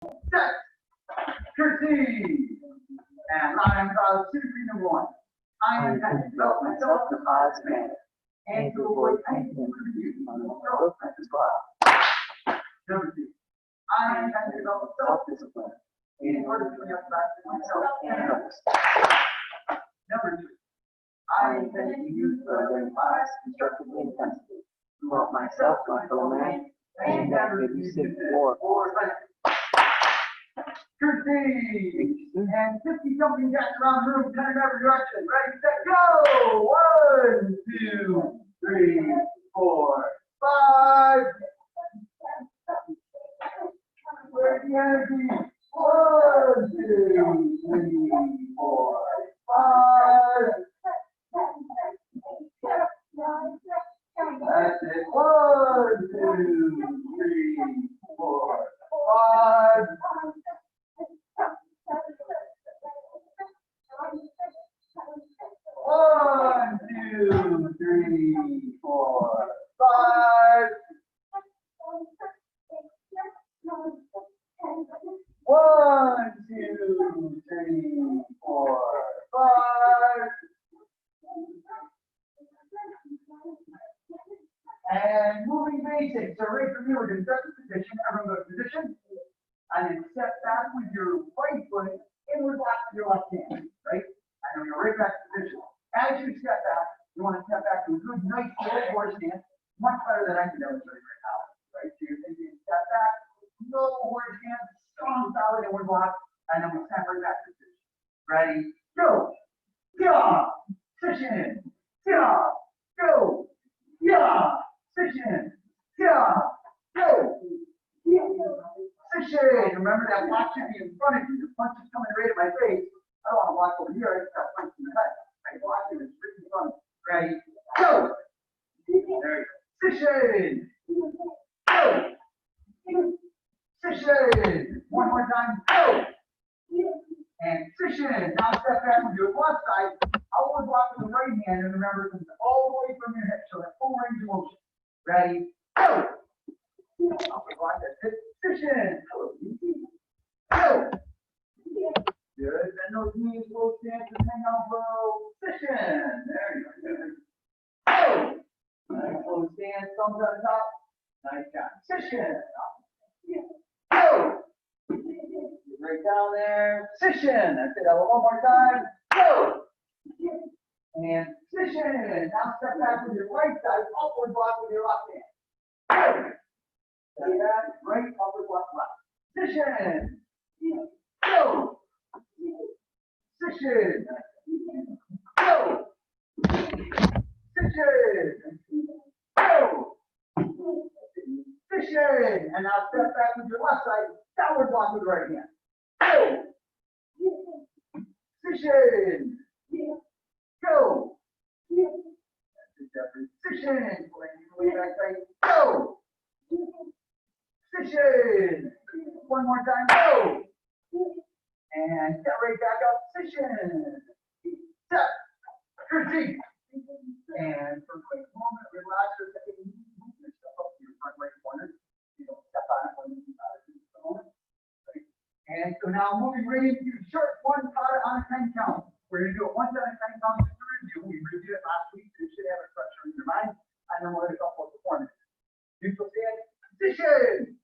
Set. Curtsy. And line crowd 2, 3, number 1. I intend to develop myself in a positive manner and to avoid anything contributing to myself as well. Number 2. I intend to develop self-discipline in order to get back to myself and others. Number 3. I intend to use the learning class constructively and intensively to promote myself, my fellow man, and never to use it or Curtsy! And 50 jumping jacks around the room, 10 in every direction. Ready, set, go! 1, 2, 3, 4, 5. Where's the energy? 1, 2, 3, 4, 5. That's it. 1, 2, 3, 4, 5. 1, 2, 3, 4, 5. 1, 2, 3, 4, 5. And moving basics. So right from here, we're going to set the position. Everyone go to position. And then step back with your right foot, inward back with your left hand. Right? And then you're right back to position. As you step back, you want to step back to a good, nice, low horse stance. Much better than I can demonstrate right now. Right? So you're thinking step back, low horse stance, strong, solid inward block. And then we snap right back to position. Ready? Go! Yeah! Position! Yeah! Go! Yeah! Position! Yeah! Go! Position! Remember that block should be in front of you. The punch is coming right at my face. I don't want to block over here. I just got punched in the head. I block it straight in front of me. Ready? Go! There you go. Position! Go! Position! One more time. Go! And position. Now step back with your left side. Outward block with the right hand. And remember, it comes all the way from your hip. So that full range of motion. Ready? Go! Upper block, that's it. Position. Go! Good. Bend those knees, low stance, hang on low. Position. There you go. Go! Nice low stance, thumbs on top. Nice job. Position. Go! Right down there. Position. That's it. One more time. Go! And position. Now step back with your right side, upward block with your left hand. Go! Step back, right, upward block, left. Position. Go! Position. Go! Position. Go! Position. And now step back with your left side, downward block with the right hand. Go! Position. Go! Position. Way back side. Go! Position. One more time. Go! And get right back up. Position. Step. Curtsy. And for a quick moment, relax for a second. Move yourself up to your front right corner. You don't step on it when you do a moment. Right. And so now moving right into short one card on a 10 count. We're going to do it once on a 10 count just to review. We reviewed it last week, so you should have a structure in your mind. And then we'll hit a couple of performances. Neutral stand. Position.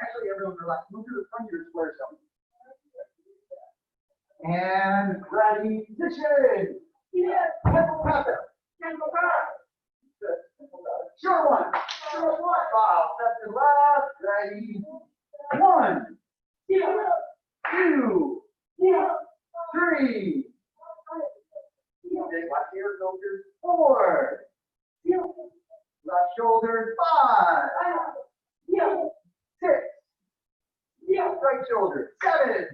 Actually, everyone relax. Move to the front of your square zone. And ready. Position. Tempo pattern. Short one. Short one. Wow. Step to left. Ready. 1, 2, 3. Watch here, shoulders. 4. Left shoulder. 5. 6. Right shoulder. 7.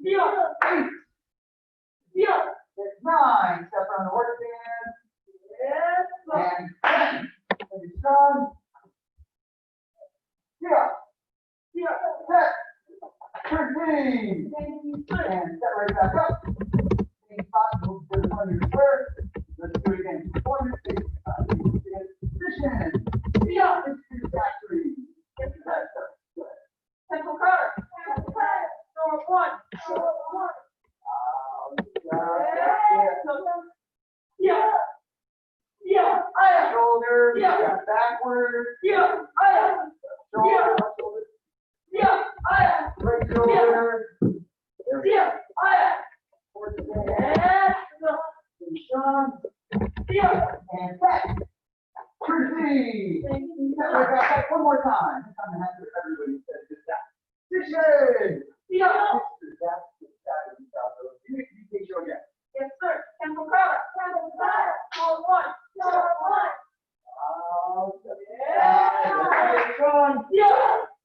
8. 9. Step on the horse stand. And 10. And you're strong. Set. 13. And step right back up. Same spot. Move to the front of your square. Let's do it again. 2 pointers. Position. It's to the factory. Good. Central card. Shoulder, backward. Shoulder, right shoulder. And back. Proceed. Back one more time. This time I have to everybody says just that. Position. You take show again. Yes, sir. Temple Crowder. Forward one. Forward one. Strong. Shoulder.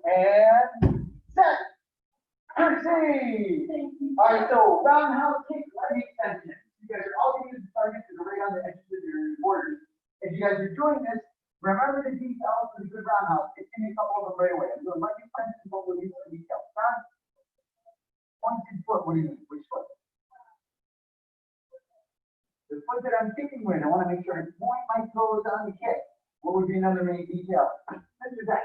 And set. Proceed. All right, so roundhouse kick, leg extension. You guys are all going to use the targets that are right on the edges of your borders. If you guys are doing this, remember the details for the good roundhouse. Give me a couple of them right away. I'm doing leg extension, but we'll use the details. Front, pointed foot. What do you mean? Which foot? The foot that I'm kicking with. I want to make sure I point my toes on the kick. What would be another main detail? Mr. Zach.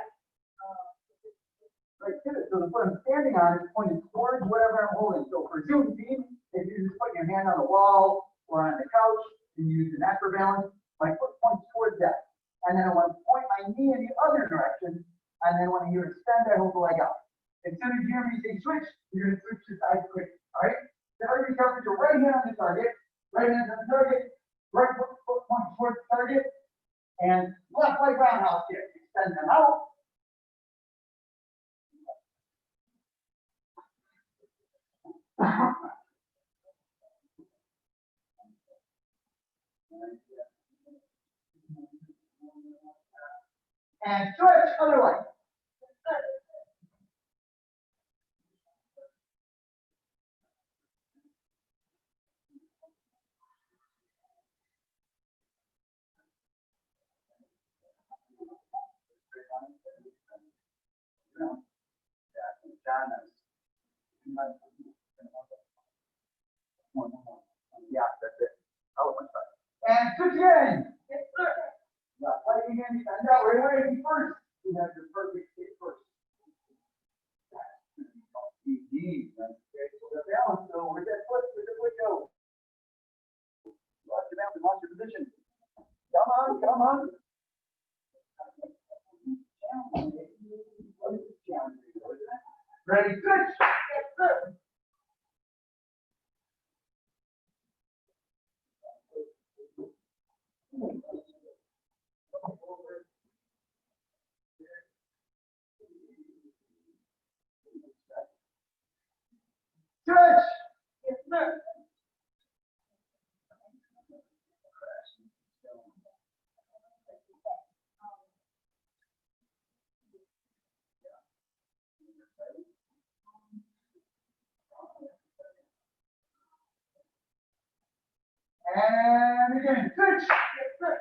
Right, good. So the foot I'm standing on is pointed towards whatever I'm holding. So for Zoom team, if you're just putting your hand on the wall or on the couch and you use the neck for balance, my foot points towards that. And then I want to point my knee in the other direction. And then when you extend, I hold the leg out. As soon as you hear me say switch, you're going to switch to side quick. All right? So everybody cover your right hand on the target, right hand on the target, right foot points towards the target, and left leg roundhouse kick. Extend them out. And switch other way. Yeah, that's it. Oh, and switch again. Yes, sir. Yeah, fight again. Stand out right away. Be first. You have your perfect kick first. Easy. Okay, so the balance. So where's that foot? Where's the foot go? Watch your balance. Watch your position. Come on, come on. Ready, switch. Yes, sir. Switch. Yes, sir. And again, switch. Yes, sir.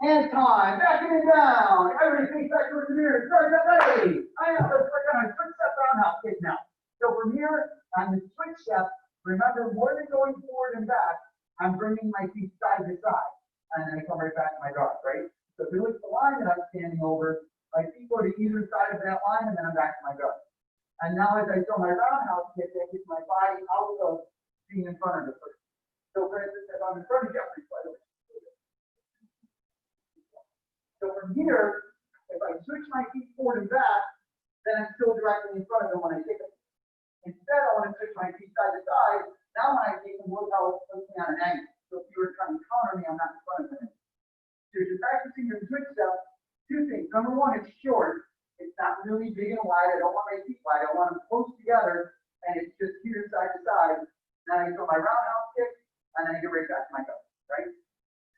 And time, backing it down. Everybody face back towards the mirror. Start that ready. I know, let's work on a switch step roundhouse kick now. So from here, on the switch step, remember more than going forward and back, I'm bringing my feet side to side. And then I come right back to my guard, right? So if you look at the line that I'm standing over, my feet go to either side of that line and then I'm back to my guard. And now as I throw my roundhouse kick, that gets my body out of being in front of the person. So for instance, if I'm in front of Jeffrey, by the way. So from here, if I switch my feet forward and back, then I'm still directly in front of them when I kick them. Instead, I want to switch my feet side to side. Now when I kick them, look how it's puts me on an angle. So if you were trying to counter me, I'm not in front of them. So if you're practicing your switch step, two things. Number one, it's short. It's not really big and wide. I don't want my feet wide. I want them close together, and it's just here side to side. Then I throw my roundhouse kick, and then I get right back to my go, right?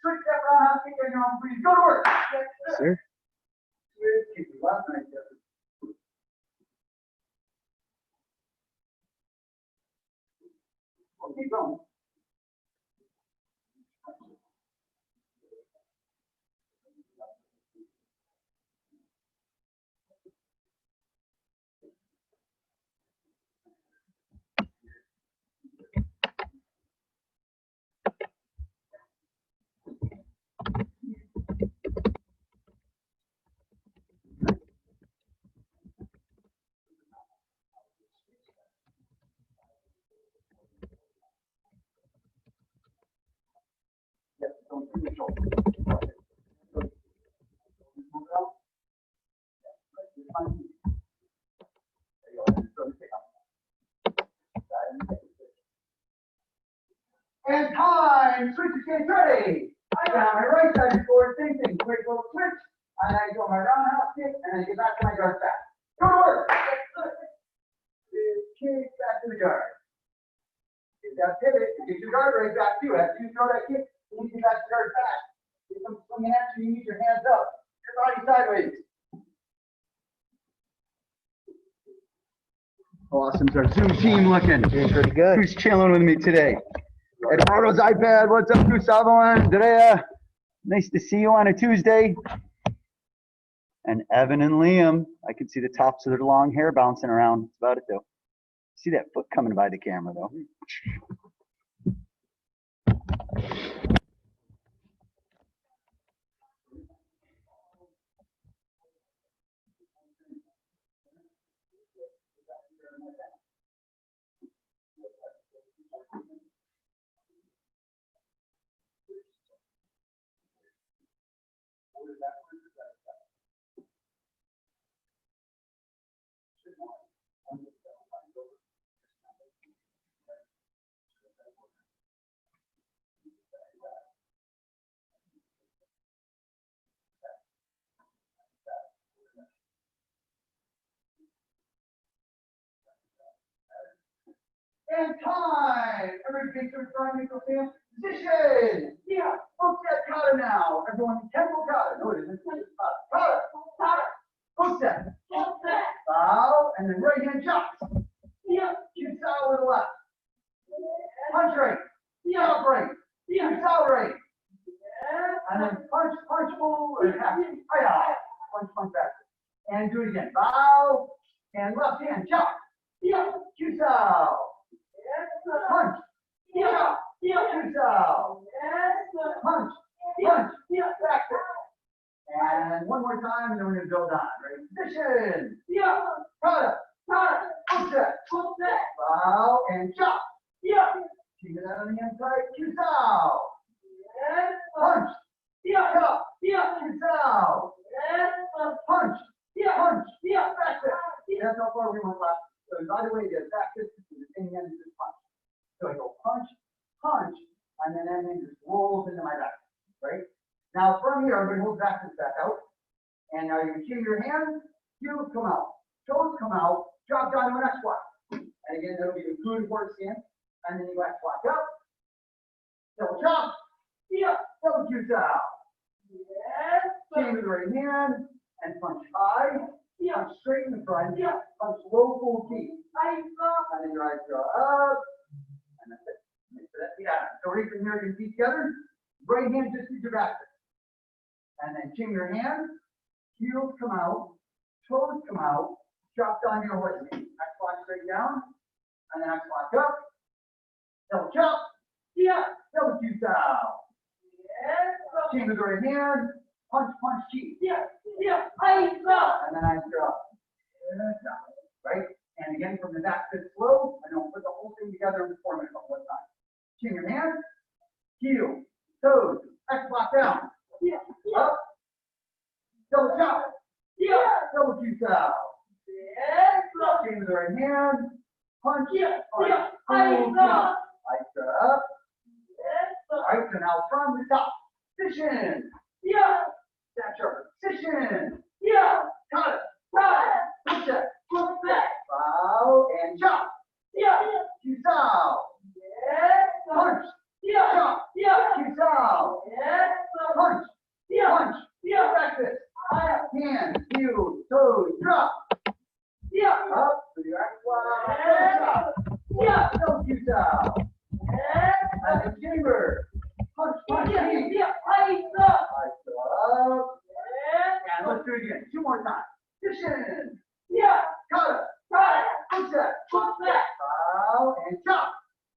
Switch that roundhouse kick, and you're on free. Go to work. Yes, sir. Switch kick. Last night, Jeffrey. Well, keep going. Yes, don't bring your shoulder. Move it out. There you go. So you pick up. And time, switch to skate ready. Now my right side is forward, same thing, quick little switch, and I go my roundhouse kick, and I get back to my guard back. Go to work. Kick back to the guard. Get that pivot, get your guard right back too. After you throw that kick, you need to get that guard back. Get them swinging at you, you need your hands up. Your body sideways. Awesome's our Zoom team looking. Doing pretty good. Who's chilling with me today? Eduardo's iPad, what's up, Gustavo and Andrea? Nice to see you on a Tuesday. And Evan and Liam, I can see the tops of their long hair bouncing around. That's about it though. See that foot coming by the camera though. And time! Everybody take their triangle stance. Position! Yeah, hook that kata now. Everyone, tempo kata. No, it isn't. Kata. Kata. Hook that. Hook that. Bow, and then right hand chops. Yeah. Shoot out with the left. Punch right. Yeah. Chop right. Yeah. Shoot out right. Yeah. And then punch, pull, and half. Hi-ya. Punch back. And do it again. Bow, and left hand chop. Yeah. Shoot out. Punch. Yeah. Yeah. Shoot out. Punch. Back there. And one more time, and then we're going to build on. Ready? Position. Yeah. Kata. Kata. Hook that. Hook that. Bow, and chop. Yeah. Keep it out on the inside. Shoot out. Yeah. Punch. Yeah. Chop. Yeah. Shoot out. Yeah. Punch. Yeah. Yeah. Back there. That's how far we went last. So by the way, the back distance is the same end as this punch. So I go punch, and then everything just rolls into my back, right? Now from here, I'm going to hold back this back out. And now you can keep your hands, heels come out, toes come out, drop down to an X squat. And again, that'll be a good forward stance. And then you X squat up, double chop, Yeah. double Q out. Yes. Chain with the right hand, and punch high, Yeah. punch straight in the front, Yeah. punch low full key. I saw. And then your eyes go up. And that's it. Make sure that's the add. So right from here, your feet together. Right hand just to your back. And then chin your hand. Heels come out. Toes come out. Drop down your horse knee. X squat straight down. And then X squat up. Double chop. Yeah. Double Q style. Yes. Chin with the right hand. Punch, key. Yeah. Yeah. I saw. And then I drop. Right? And again, from the back to slow, and don't put the whole thing together and form it a couple of times. Chin your hand, heel, toes, X block down, Yeah. up, double chop, Yeah. double Q style. Yes. Chin with the right hand, punch, Yeah. punch, Yeah. pull, I saw. Extra up. Yes. All right, so now from the top, position, Yeah. snap sharper, position, Yeah. cut it, Right. push it, Look back. bow, and chop, Yeah. Q style, Yes. punch, Yeah. chop, Yeah. Q style, Yes. punch, Yeah. punch, Yeah. back this, hands, heels, toes, drop, Yeah. up, to your X squat, Yeah. chop, Yeah. double Q style, And the chamber. Punch, punch, Yeah, key. yeah, I stop. Up. And let's do it again. Two more times. Position. Yeah, Cut. got it. Push that. What's that? Bow and chop.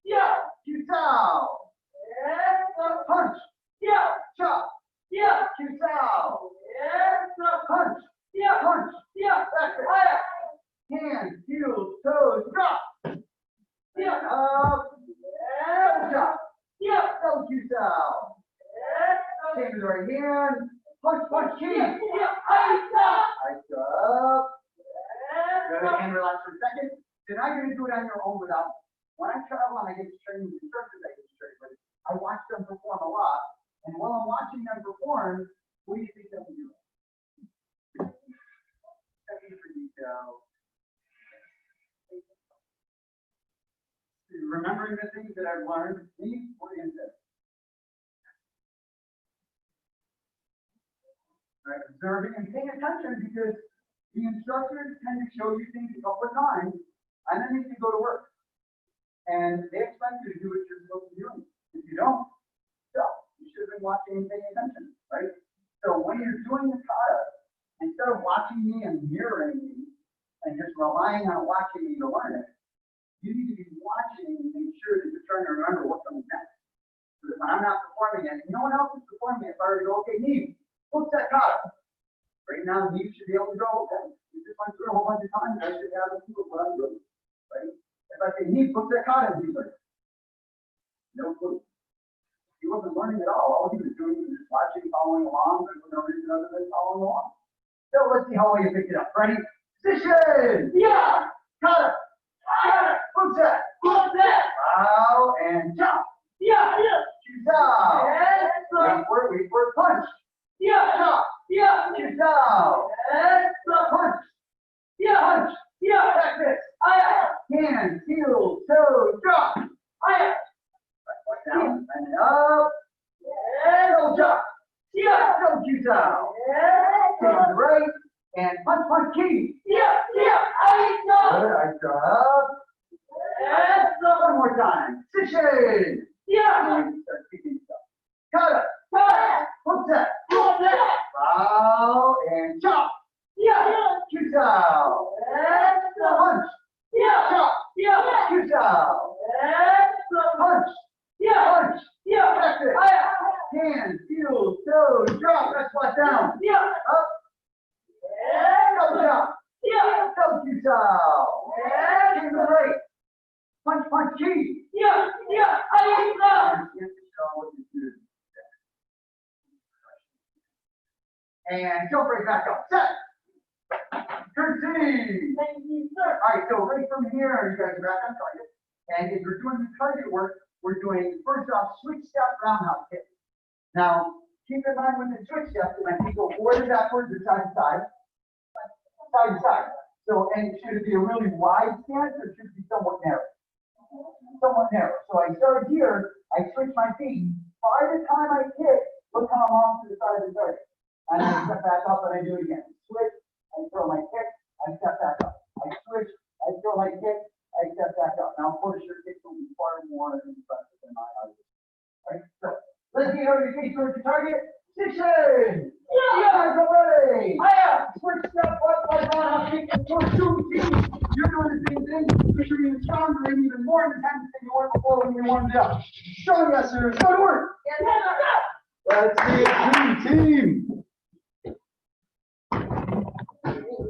Yeah, Q down. Punch. yeah, Chop. yeah, Q down. Punch. yeah, Punch. yeah, Back there. I, Hands, heels, toes, drop. yeah, Up. Double chop. yeah, Double Q down. Same as right hand. Punch, punch, key. yeah, I stop. Nice up. Good. And relax for a second. You're not going to do it on your own without. When I travel and I get to train with instructors, I get straight with it. I watch them perform a lot. And while I'm watching them perform, what do you think they'll be doing? Checking for detail. Remembering the things that I've learned. These were in this. Right, observing and paying attention because the instructors tend to show you things a couple of times and then you can go to work. And they expect you to do what you're supposed to be doing. If you don't, so you should have been watching and paying attention, right? So when you're doing the kata, instead of watching me and mirroring me and just relying on watching me to learn it, you need to be watching and make sure that you're trying to remember what comes next. So that when I'm not performing it, no one else is performing it, if I already go, okay, Neve, what's that kata? Right now, you should be able to go, okay, you just went through a whole bunch of times, I should have a clue of what I'm doing, right? If I say, Neve, what's that kata? He's like, no clue. He wasn't learning at all. All he was doing was just watching, following along, and for no reason other than following along. So let's see how well you picked it up. Ready? Position! Yeah, Kata! I, What's that? what's that? Bow and jump. Yeah, yeah, Shoot down. yes, Wait for it. Punch. yeah, Chop. yeah, Shoot down. yes, Punch. yeah, Punch. yeah, Back this. I, Hands, heels, toes, drop. I, Down and up. yes, Double jump. yeah, Double shoot down. Take yes, the right and punch, punch, key. yeah, I stop. Good. I stop. Yes, One more time. Position. yeah, And start kicking stuff. Kata. cut, What's that? what's that? Bow and chop. Yeah, Shoot down. yes, Punch. yeah, Chop. yeah, Shoot down. yes, Punch. yeah, Punch. yeah, Back there. Hands, heels, toes, drop. That's flat down. yeah, Up. Double yes, jump. yeah, Double shoot down. yes, Take the right. Punch, punch, key. yeah, I stop. And jump right back up. Set. Proceed. Thank you, sir. All right, so right from here, you guys are back on target. And if you're doing the target work, we're doing first off switch step roundhouse kick. Now, keep in mind when the switch step, my feet go forward and backwards or side to side, side to side. So, and should it be a really wide stance or should it be somewhat narrow? Somewhat narrow. So I start here, I switch my feet. By the time I kick, look how I'm off to the side of the target. And I step back up and I do it again. Switch, I throw my kick, I step back up. I switch, I throw my kick, I step back up. Now, of course, your kick will be far more impressive than mine are. All right, so let's get over your feet towards your target. Position! Yeah, Go ready! I, Switch step, one, I'll kick and force two teams. You're doing the same thing. You're even stronger and even more intense than you were before when you warmed up. Show yes, sir. Go to work. Let's see a team.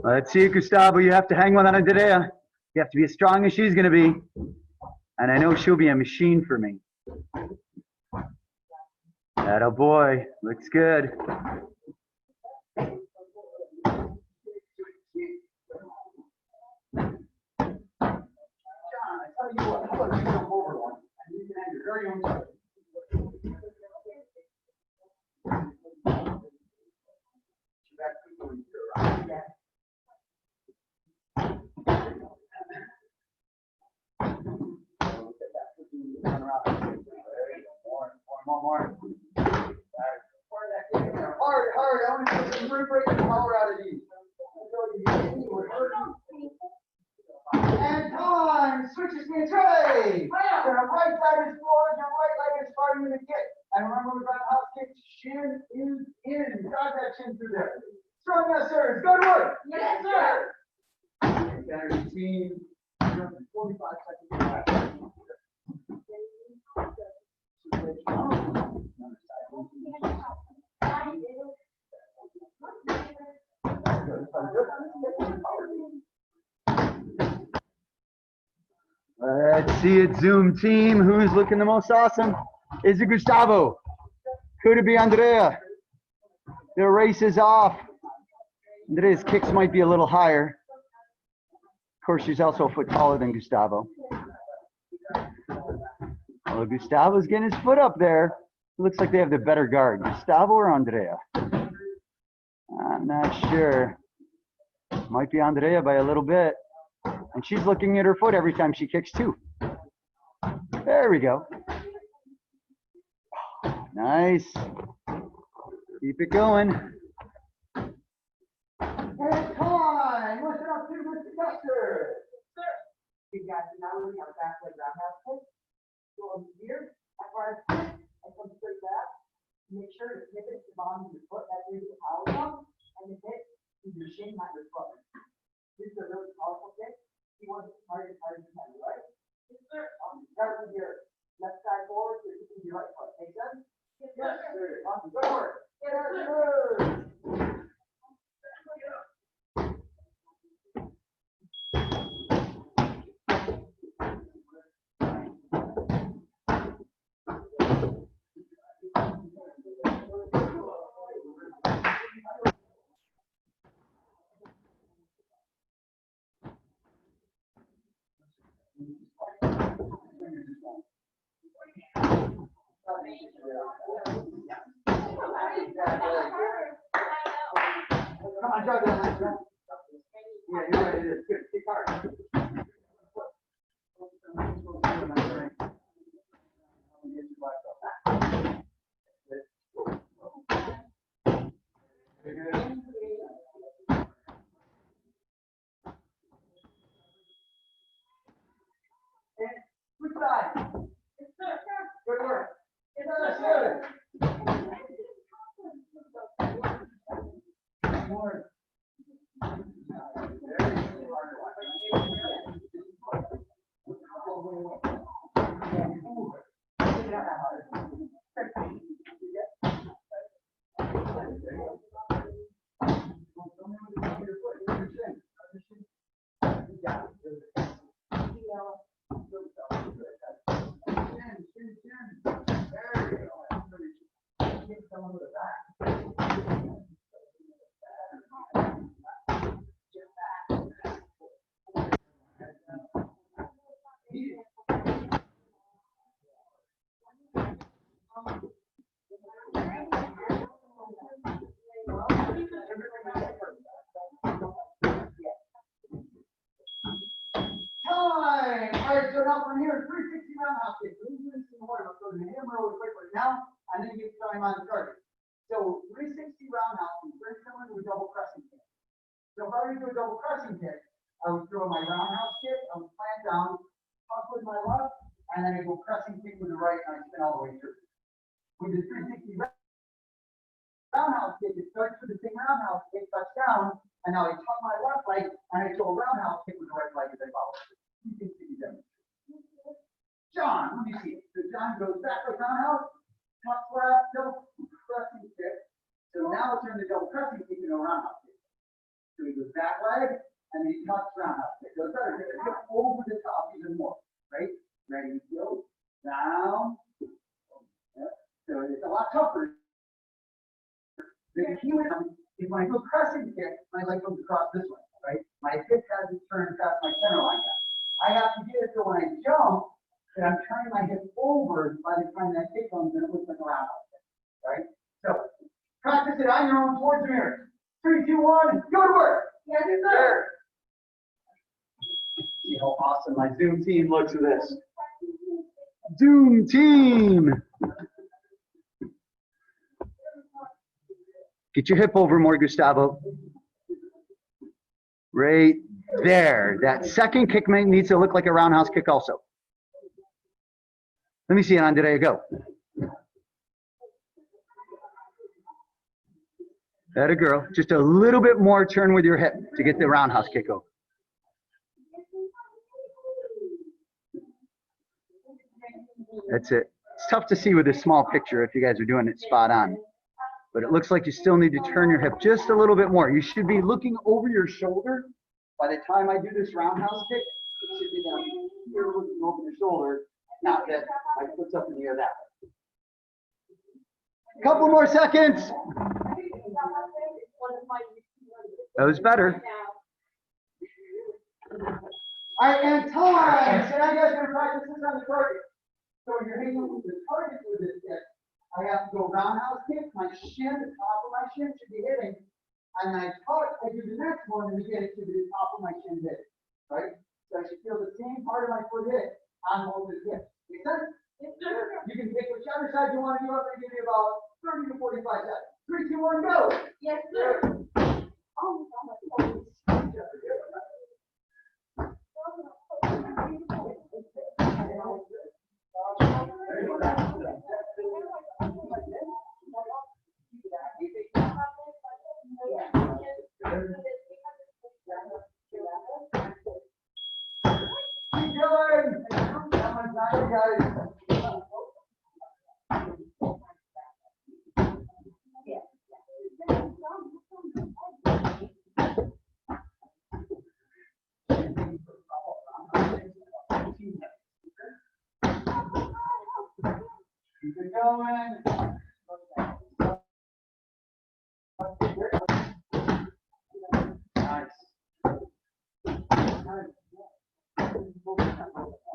Let's see, Gustavo, you have to hang with Andrea. You have to be as strong as she's going to be. And I know she'll be a machine for me. Atta boy, looks good. John, I tell you what, how about you jump over one and you can have your very own target. More. Hard. I want to see some free break and power out of these. And time. Switches me a tray. Your right side is forward, your right leg is starting to kick. And remember with roundhouse kick, shin is in. Drive that shin through there. Strong, yes, sir. Go to work. Yes, sir. That routine. 45 seconds left. Let's see it, Zoom team. Who's looking the most awesome? Is it Gustavo? Could it be Andrea? The race is off. Andrea's kicks might be a little higher. Of course, she's also a foot taller than Gustavo. Well, Gustavo's getting his foot up there. It looks like they have the better guard. Gustavo or Andrea? I'm not sure. Might be Andrea by a little bit. And she's looking at her foot every time she kicks too. There we go. Nice. Keep it going. And time. Listen up to Mr. Guster. Sir. You guys, now we have back leg roundhouse kick. Go over here. As far as kick, and come straight back. Make sure to hip it to the bottom of your foot. That way the power down. And the hip is your shin, not your foot. This is a really powerful kick. You want to hard as you can, right? Yes, sir. Start with your left side forward, you're keeping your right foot. Make sense? Yes, sir. Good work. Yes, sir. Come on, jog that leg, jog. Yeah, you're right, it is. Good, kick hard. Good side. Good work. Yes, sir. More. Time. All right, so now from here, 360 roundhouse kick. Let's go to the hammer really quick right now, and then get time on the target. So 360 roundhouse is very similar to a double crescent kick. So if I were to do a double crescent kick, I would throw my roundhouse kick, I would plant down, tuck with my left, and then I go crescent kick with the right, and I spin all the way through. With the 360 roundhouse kick, it starts with the same roundhouse kick, touch down, and now I tuck my left leg, and I throw a roundhouse kick with the right leg as I follow. You can see them. John, let me see it. So John goes back like roundhouse, tuck left, double crescent kick. So now it's in the double crescent kick and a roundhouse kick. So he goes back leg, and then he tucks roundhouse kick. So it's better to get over the top even more, right? Ready, go, down. Yep. So it's a lot tougher. The key with them is when I go crescent kick, my leg goes across this way, right? My hip has to turn past my center line. I have to get it so when I jump, that I'm turning my hip over by the time that kick comes and it looks like a roundhouse kick, right? So practice it on your own towards the mirror. 3, 2, 1, go to work. Yes, sir. See how awesome my Zoom team looks with this. Zoom team. Get your hip over more, Gustavo. Right There, that second kick needs to look like a roundhouse kick also. Let me see it, Andrea, go. That a girl. Just a little bit more turn with your hip to get the roundhouse kick over. That's it. It's tough to see with this small picture if you guys are doing it spot on. But it looks like you still need to turn your hip just a little bit more. You should be looking over your shoulder. By the time I do this roundhouse kick, it should be down here looking over your shoulder, not that my foot's up in the air that way. Couple more seconds. That was better. All right, and time. So now you guys are going to practice this on the target. So you're hitting with the target with this kick. I have to go roundhouse kick. My shin, the top of my shin should be hitting. And I tuck, I do the next one, and again, it should be the top of my shin hit. Right? So I should feel the same part of my foot hit on both the hips. Make sense? Yes, sir. You can pick whichever side you want to do. I'm going to give you about 30 to 45 seconds. 3, 2, 1, go. Yes, sir. Oh, Keep going. Come on, guys. Keep it going. Nice.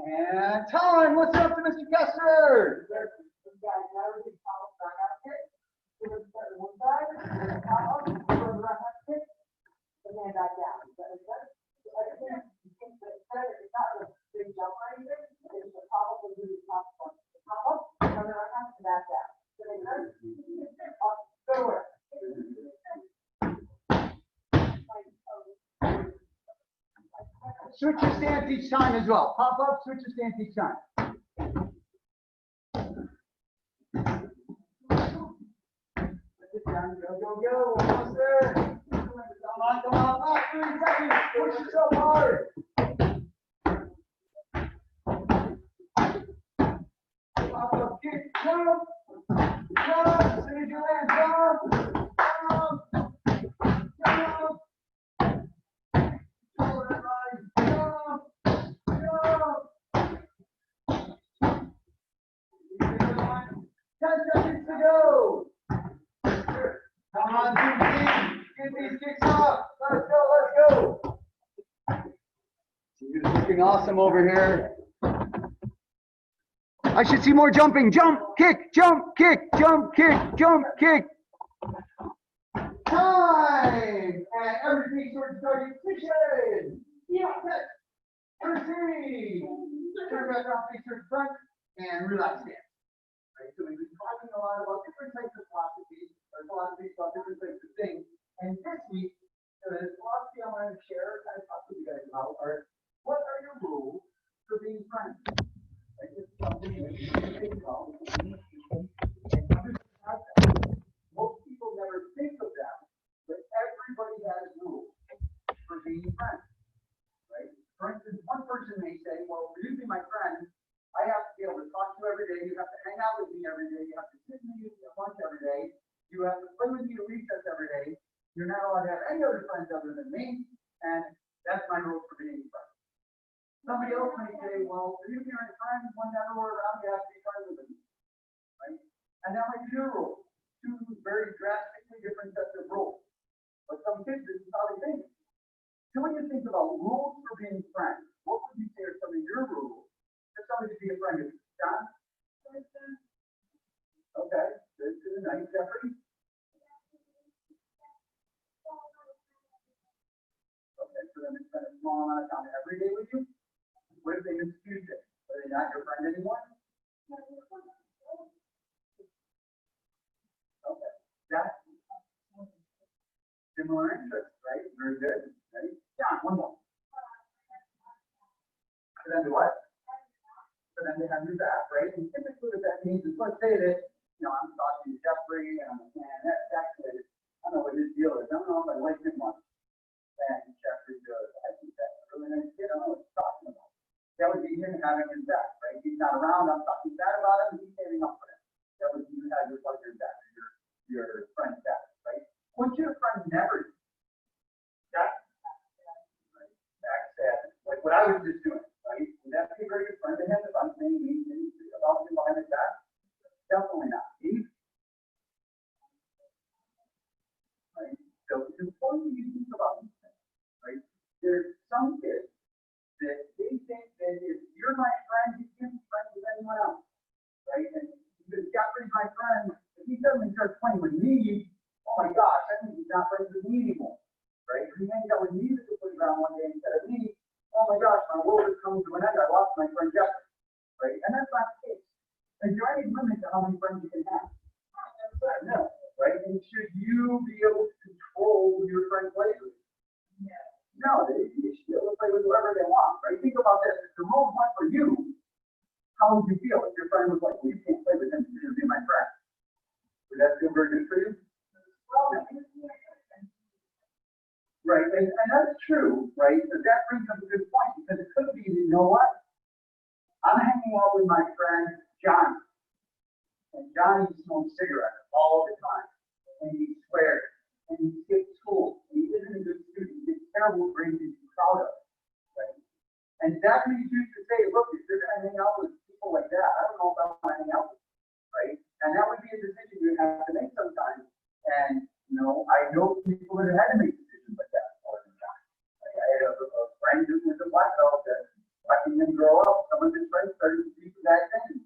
And time. What's up to Mr. Kessler? Switch your stance each time as well. Pop up, switch your stance each time. Go, go, go. Almost there. Come on, come on. Last 30 seconds. Push yourself hard. Pop up, kick, jump. Jump. As soon as you land, jump. Jump. Jump. Come on, get these kicks off. Let's go, let's go. You're looking awesome over here. I should see more jumping. Jump, kick, jump, kick, jump, kick, jump, kick. Time! And everything towards target position. Yeah, proceed. Turn back off, face towards front, and relax stance. Right, so we've been talking a lot about different types of philosophies, or philosophies about different types of things. And this week, the philosophy I want to share, kind of talk with you guys about, are what are your rules for being friends? Like, this is something that you can think about. Most people never think of them, but everybody has rules for being friends. Right? For instance, one person may say, well, for you to be my friend, I have to be able to talk to you every day. You have to hang out with me every day. You have to sit with me at lunch every day. You have to play with me at recess every day. You're not allowed to have any other friends other than me. And that's my rule for being a friend. Somebody else may say, well, for you to be my friend, whenever we're around, you have to be friends with me. Right? And that might be your rule. Two very drastically different sets of rules. But some kids, this is how they think. So when you think about rules for being friends, what would you say are some of your rules for somebody to be a friend of you? John? Okay, good, good, nice, Jeffrey. Okay, so then they spend a small amount of time every day with you. What if they miss Tuesday? Are they not your friend anymore? Okay, that's similar interests, right? Very good. Ready? John, one more. For them to what? For them to have your back, right? And typically what that means is, let's say that, I'm talking to Jeffrey and I'm like, man, that kid, I don't know what his deal is. I don't know if I like him much. And Jeffrey goes, I think that's a really nice kid. I don't know what he's talking about. That would be him having his back, right? He's not around. I'm talking bad about him. He's standing up for him. That would be you have your partner's back, your friend's back, right? Once your friend never, that's right? Backstab, like what I was just doing, right? Would that be a very good friend to him if I'm saying mean things about him behind his back? Definitely not. Right? So it's important you think about these things, right? There's some kids that they think that if you're my friend, you can't be friends with anyone else, right? And because Jeffrey's my friend, if he suddenly starts playing with me, oh my gosh, that means he's not friends with me anymore, right? If he hangs out with me at the playground one day instead of me, oh my gosh, my world is coming to an end. I lost my friend Jeffrey, right? And that's not the case. Is there any limit to how many friends you can have? No, right? And should you be able to control who your friend plays with? No, they should be able to play with whoever they want, right? Think about this. If the rules went for you, how would you feel if your friend was like, well, you can't play with him, you're going to be my friend? Would that feel very good for you? Right, and that's true, right? But that brings up a good point, because it could be, you know what? I'm hanging out with my friend Johnny, and Johnny smokes cigarettes all the time, and he swears, and he skips school, and he isn't a good student, he gets terrible grades he's proud of, right? And that leads you to say, look, if you're going to hang out with people like that, I don't know if I want to hang out with you, right? And that would be a decision you have to make sometimes. And, I know people that had to make decisions like that all the time. Like I had a friend who was a black belt that watching him grow up, some of his friends started to do that thing.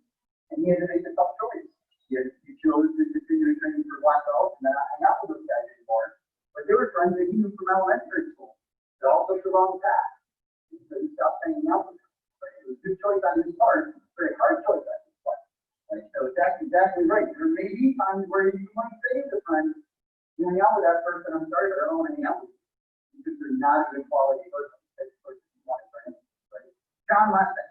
And he had to make a tough choice. He chose to continue training for black belts and not hang out with those guys anymore. But there were friends that he knew from elementary school that all took the wrong path. So he stopped hanging out with them. Right? It was a good choice on his part, very hard choice on his part. Right? So that's exactly right. There may be times where you might say to friends, you hang out with that person, I'm sorry, but I don't want to hang out with you. Because they're not a good quality person. That's what you want for him. Right? John Lesson.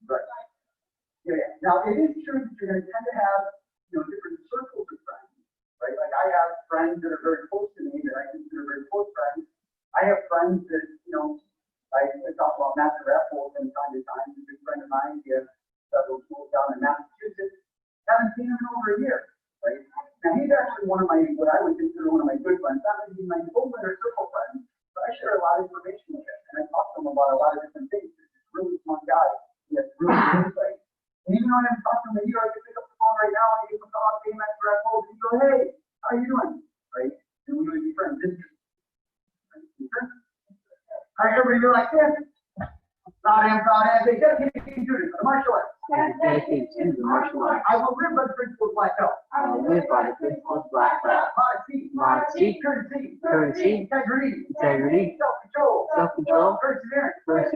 Right. Yeah. Now it is true that you're going to tend to have, different circles of friends, right? Like I have friends that are very close to me that I consider very close friends. I have friends that, I talk about Master Raffle from time to time. He's a good friend of mine. He has several schools down in Massachusetts. Haven't seen him in over a year, right? Now he's actually one of my, what I would consider one of my good friends. Not maybe my open or circle friends, but I share a lot of information with him, and I talk to him about a lot of different things. He's a really smart guy. He has really good insight. And even when I'm talking to you, I can pick up the phone right now and give him a call, hey, Master Raffle, and go, hey, how are you doing? Right? And we would be friends. All right, everybody, you're like this. Proud as they dedicated to the martial arts. Dedicated to the martial arts. I will live by the principles of black belt. I will live by the principles of black belt. Modesty. Courtesy. Integrity. Self-control. Perseverance. And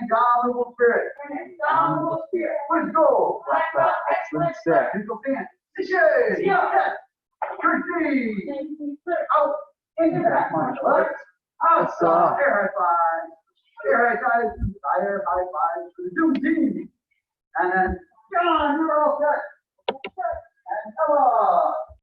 indomitable spirit. Let's go. Black belt. Excellent, sir. Physical stance. Position. Courtesy. Out. Into that martial arts. Outside. Air high five. Air high fives for the Doom team. And then, John, you're all set. And Ella.